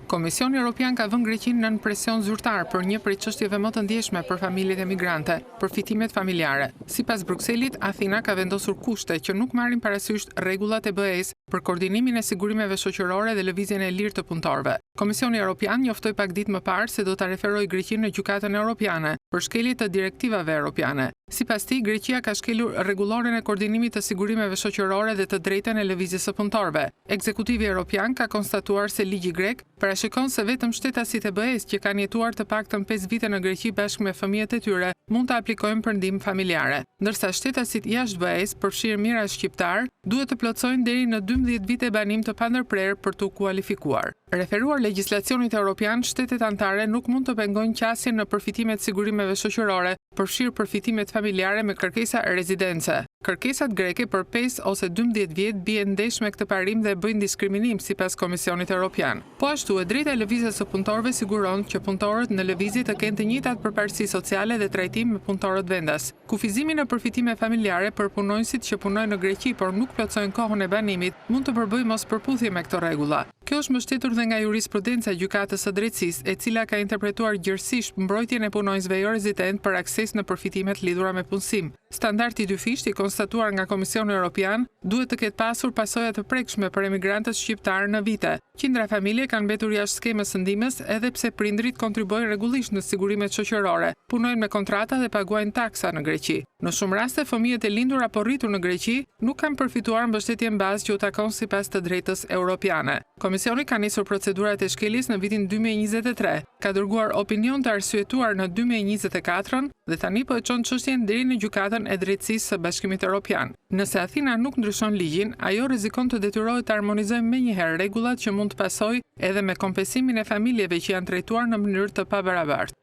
Komisioni Evropian ka vënë Greqinë nën presion zyrtar për një prej çështjeve më të ndjeshme për familjet emigrante, përfitimet familjare. Sipas Brukselit, Athina ka vendosur kushte që nuk marrin parasysh rregullat e BE-s për koordinimin e sigurimeve shoqërore dhe lëvizjen e lirë të punëtorëve. Komisioni Evropian njoftoi pak ditë më parë se do ta referojë Greqinë në Gjykatën Evropiane për shkelje të direktivave evropiane. Sipas tij, Greqia ka shkelur rregulloren e koordinimit të sigurimeve shoqërore dhe të drejtën e lëvizjes së punëtorëve. Ekzekutivi Evropian ka konstatuar se ligji grek parashikon se vetëm shtetasit e BE-s që kanë jetuar të paktën 5 vite në Greqi bashkë me fëmijët e tyre mund të aplikojnë për ndihmë familjare, ndërsa shtetasit jashtë BE-s, përfshirë mijëra shqiptar, duhet të plotësojnë deri në 12 vite banim të pandërprerë për të kualifikuar. Referuar legjislacionit evropian, shtetet anëtare nuk mund të pengojnë qasjen në përfitimet sigurimeve shoqërore, përfshirë përfitimet familjare me kërkesa rezidence. Kërkesat greke për 5 ose 12 vjet bien ndesh me këtë parim dhe bëjnë diskriminim sipas Komisionit Evropian. Po ashtu, e drejta e lëvizjes së punëtorëve siguron që punëtorët në lëvizje të kenë të njëjtat përparësi sociale dhe trajtim me punëtorët vendas. Kufizimi në përfitime familjare për punonjësit që punojnë në Greqi por nuk plotësojnë kohën e banimit mund të përbëjë mospërputhje me këto rregulla. Kjo është mbështetur dhe nga jurisprudenca e Gjykatës së Drejtësisë, e cila ka interpretuar gjërësisht mbrojtjen e punonjësve jo rezident për akses në përfitimet lidhura me punësim. Standardi dyfisht i konstatuar nga Komisioni Evropian duhet të ketë pasur pasoja të prekshme për emigrantët shqiptarë në vite. Qindra familje kanë mbetur jashtë skemës së ndihmës edhe pse prindrit kontribuojnë rregullisht në sigurimet shoqërore, punojnë me kontrata dhe paguajnë taksa në Greqi. Në shumë raste, fëmijët e lindur apo rritur në Greqi nuk kanë përfituar mbështetjen bazë që u takon sipas të drejtës europiane. Komisioni ka nisur procedurat e shkeljes në vitin 2023, ka dërguar opinion të arsyetuar në 2024 dhe tani po e çon çështjen deri në Gjykatën e Drejtësisë së Bashkimit Evropian. Nëse Athina nuk ndryshon ligjin, ajo rrezikon të detyrohet të armonizojë menjëherë rregullat që mund të pasojë edhe me kompensimin e familjeve që janë trajtuar në mënyrë të pabarabartë.